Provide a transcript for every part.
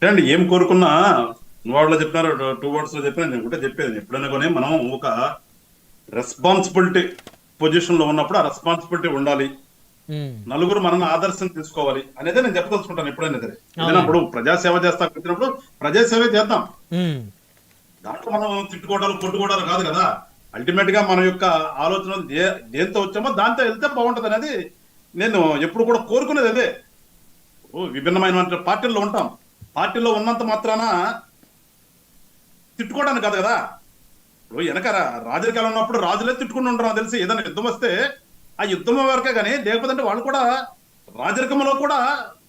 అండి ఏం కోరుకున్నా వాళ్ళు చెప్పినారు 2 words లో చెప్పిన నేను కూడా చెప్పేది ఎప్పుడైనా కానీ మనం ఒక రెస్పాన్సిబిలిటీ పొజిషన్ లో ఉన్నప్పుడు ఆ రెస్పాన్సిబిలిటీ ఉండాలి. ఉమ్, నలుగురు మనల్ని ఆదర్శం తీసుకోవాలి అనేది నేను చెప్పదలుచుకుంటాను. ఎప్పుడైనా సరే ఏదైనా అవునండి. ఇప్పుడు ప్రజాసేవ చేస్తా వచ్చినప్పుడు ప్రజాసేవ చేద్దాం. ఉమ్, దాంట్లో మనం తిట్టుకోవడాలు కొట్టుకోవడాలు కాదు కదా. అల్టిమేట్ గా మన యొక్క ఆలోచన దేంతో వచ్చామో దాంతో వెళ్తే బాగుంటది అనేది నేను ఎప్పుడు కూడా కోరుకునేది అదే. విభిన్నమైన పార్టీల్లో ఉంటాం. పార్టీలో ఉన్నంత మాత్రాన తిట్టుకోవడానికి కాదు కదా. ఇప్పుడు వెనక రాజకీయాలు ఉన్నప్పుడు రాజులే తిట్టుకుని ఉండరు నాకు తెలిసి. ఏదైనా యుద్ధం వస్తే ఆ యుద్ధం వరకే కానీ లేకపోతే వాళ్ళు కూడా రాజరికంలో కూడా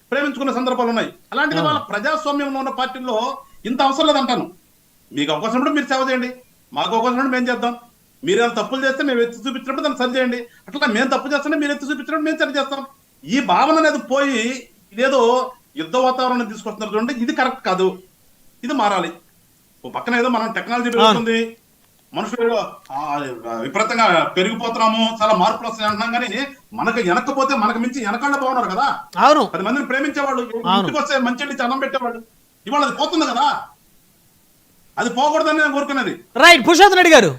ప్రేమించుకునే సందర్భాలు ఉన్నాయి. అలాంటిది వాళ్ళ ప్రజాస్వామ్యంలో ఉన్న పార్టీల్లో ఇంత అవసరం లేదంటాను. మీకు అవకాశం ఉన్నప్పుడు మీరు సేవ చేయండి, మాకు అవకాశం ఉన్నప్పుడు మేము చేద్దాం. మీరు ఏమైనా తప్పులు చేస్తే మేము ఎత్తి చూపించినప్పుడు దాన్ని సరి చేయండి. అట్లా మేము తప్పు చేస్తుంటే మీరు ఎత్తి చూపించినప్పుడు మేము సరి చేస్తాం. ఈ భావన అనేది పోయి ఇదేదో యుద్ధ వాతావరణం తీసుకొస్తున్నారు చూడండి, ఇది కరెక్ట్ కాదు. ఇది మారాలి. ఓ పక్కన ఏదో మనం టెక్నాలజీ పెరుగుతుంది, మనుషులు విపరీతంగా పెరిగిపోతున్నాము, చాలా మార్పులు వస్తాయి అంటున్నాం. కానీ మనకు వెనకపోతే మనకు మించి వెనకాళ్ళ బాగున్నారు కదా. అవును 10 మందిని ప్రేమించేవాళ్ళు, ఇంటికి వస్తే మంచి అన్నం పెట్టేవాళ్ళు. ఇవాళ అది పోతుంది కదా. అది పోకూడదని నేను కోరుకునేది. రైట్ పురుషోత్తమ్ రెడ్డి గారు.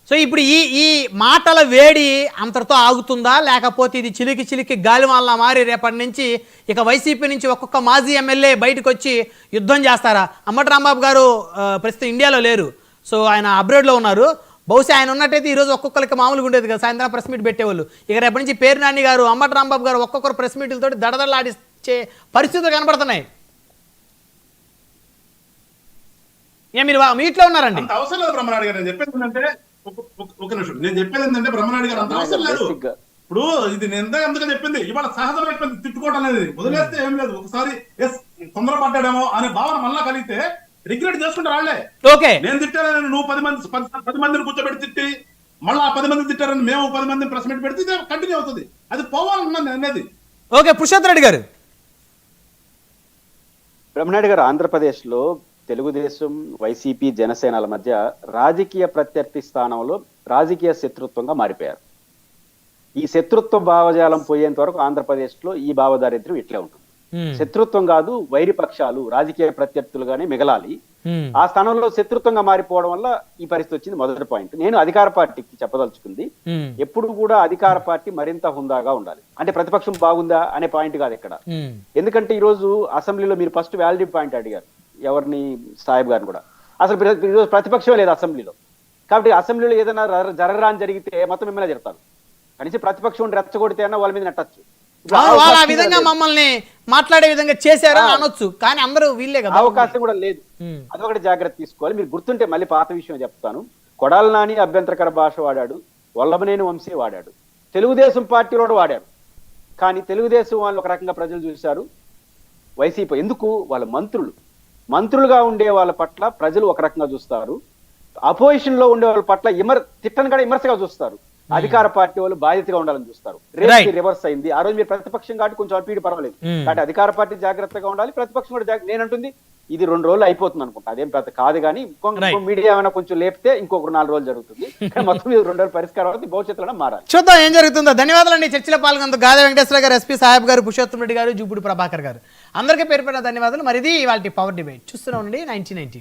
సో ఇప్పుడు ఈ ఈ మాటల వేడి అంతటితో ఆగుతుందా, లేకపోతే ఇది చిలికి చిలికి గాలివానలా మారి రేపటి నుంచి ఇక వైసీపీ నుంచి ఒక్కొక్క మాజీ ఎమ్మెల్యే బయటకు వచ్చి యుద్ధం చేస్తారా? అంబటి రాంబాబు గారు ప్రస్తుతం ఇండియాలో లేరు, సో ఆయన అబ్రాడ్లో ఉన్నారు. బహుశా ఆయన ఉన్నట్టయితే ఈరోజు ఒక్కొక్కరికి మామూలుగా ఉండేది కదా, సాయంత్రం ప్రెస్ మీట్ పెట్టేవాళ్ళు. ఇక రేపటి నుంచి పేరు నాని గారు, అంబటి రాంబాబు గారు ఒక్కొక్కరు ప్రెస్ మీట్లతో దడదడలాడిచ్చే పరిస్థితులు కనబడుతున్నాయి. మీరు మీట్లో ఉన్నారండి. అంత అవసరం లేదు బ్రహ్మనాయుడు గారు. నేను చెప్పేది ఏంటంటే ఒక నిమిషం, నేను చెప్పేది ఏంటంటే బ్రహ్మనాయుడు గారు అంత అవసరం లేదు. ఇప్పుడు ఇది నేను ఎందుకని చెప్పింది, ఇవాళ సహజం అయిపోయింది తిట్టుకోవడం అనేది. వదిలేస్తే ఏం లేదు. ఒకసారి తొందరపడ్డాడేమో అనే భావన మళ్ళా కలిగితే రిగ్రెట్ చేసుకుంటారు వాళ్ళే. ఓకే, నేను తిట్టానని నువ్వు 10 మందిని కూర్చోబెట్టి తిట్టి మళ్ళీ ఆ 10 మంది తిట్టారని మేము 10 మందిని ప్రెస్ మీట్ పెడితే ఇది కంటిన్యూ అవుతుంది. అది పోవాలన్నది అనేది. ఓకే పురుషోత్తమ్ రెడ్డి గారు. బ్రహ్మనాయుడు గారు, ఆంధ్రప్రదేశ్లో తెలుగుదేశం, వైసీపీ, జనసేనల మధ్య రాజకీయ ప్రత్యర్థి స్థానంలో రాజకీయ శత్రుత్వంగా మారిపోయారు. ఈ శత్రుత్వ భావజాలం పోయేంత వరకు ఆంధ్రప్రదేశ్లో ఈ భావదారిద్ర్యం ఇట్లే ఉంటుంది. శత్రుత్వం కాదు, వైరి పక్షాలు రాజకీయ ప్రత్యర్థులుగానే మిగలాలి. ఆ స్థానంలో శత్రుత్వంగా మారిపోవడం వల్ల ఈ పరిస్థితి వచ్చింది. మొదటి పాయింట్. నేను అధికార పార్టీకి చెప్పదలుచుకుంది, ఎప్పుడు కూడా అధికార పార్టీ మరింత హుందాగా ఉండాలి. అంటే ప్రతిపక్షం బాగుందా అనే పాయింట్ కాదు ఇక్కడ. ఎందుకంటే ఈ రోజు అసెంబ్లీలో మీరు ఫస్ట్ వ్యాలిడ్ పాయింట్ అడిగారు, ఎవరిని, సాహెబ్ గారిని కూడా. అసలు ఈరోజు ప్రతిపక్షమే లేదు అసెంబ్లీలో. కాబట్టి అసెంబ్లీలో ఏదైనా జరగరాని జరిగితే మొత్తం మిమ్మల్ని చెప్తారు. కనీసం ప్రతిపక్షం రెచ్చగొడితే అన్న వాళ్ళ మీద నెట్టచ్చు. ఆ విధంగా మమ్మల్ని మాట్లాడే విధంగా చేశారా అనొచ్చు, కానీ అందరూ వీళ్ళే కదా. అవకాశం కూడా లేదు. అదొకటి జాగ్రత్త తీసుకోవాలి. మీరు గుర్తుంటే మళ్ళీ పాత విషయం చెప్తాను. కొడాలి నాని అభ్యంతరకర భాష వాడాడు, వల్లభనేని వంశీ వాడాడు, తెలుగుదేశం పార్టీలో వాడారు. కానీ తెలుగుదేశం వాళ్ళు ఒక రకంగా ప్రజలు చూశారు. వైసీపీ ఎందుకు, వాళ్ళ మంత్రులుగా ఉండే వాళ్ళ పట్ల ప్రజలు ఒక రకంగా చూస్తారు. అపోజిషన్ లో ఉండే వాళ్ళ పట్ల తిట్టను కూడా విమర్శగా చూస్తారు. అధికార పార్టీ వాళ్ళు బాధ్యతగా ఉండాలని చూస్తారు. రివర్స్ అయింది. ఆ రోజు మీరు ప్రతిపక్షం కాబట్టి కొంచెం అటు పర్వాలేదు. కాబట్టి అధికార పార్టీ జాగ్రత్తగా ఉండాలి, ప్రతిపక్షం కూడా నేనంటుంది ఇది 2 రోజులు అయిపోతుంది అనుకుంటా. అదేం పెద్ద కాదు. కానీ మీడియా ఏమైనా కొంచెం లేపితే ఇంకొక 4 రోజులు జరుగుతుంది. మొత్తం 2 రోజులు పరిష్కారం అవుతుంది. భవిష్యత్తులో మారాలి. చూద్దాం ఏం జరుగుతుందో. ధన్యవాదాలండి. చర్చలో పాల్గొన్నందుకు గాదే వెంకటేశ్వర గారు, ఎస్పీ సాహెబ్ గారు, పురుషోత్తమ్ రెడ్డి గారు, జూపూడి ప్రభాకర్ గారు, అందరికీ పేరు ధన్యవాదాలు. మరి ఇది ఇవాళ పవర్ డిబేట్. చూస్తూనే ఉండండి 1990.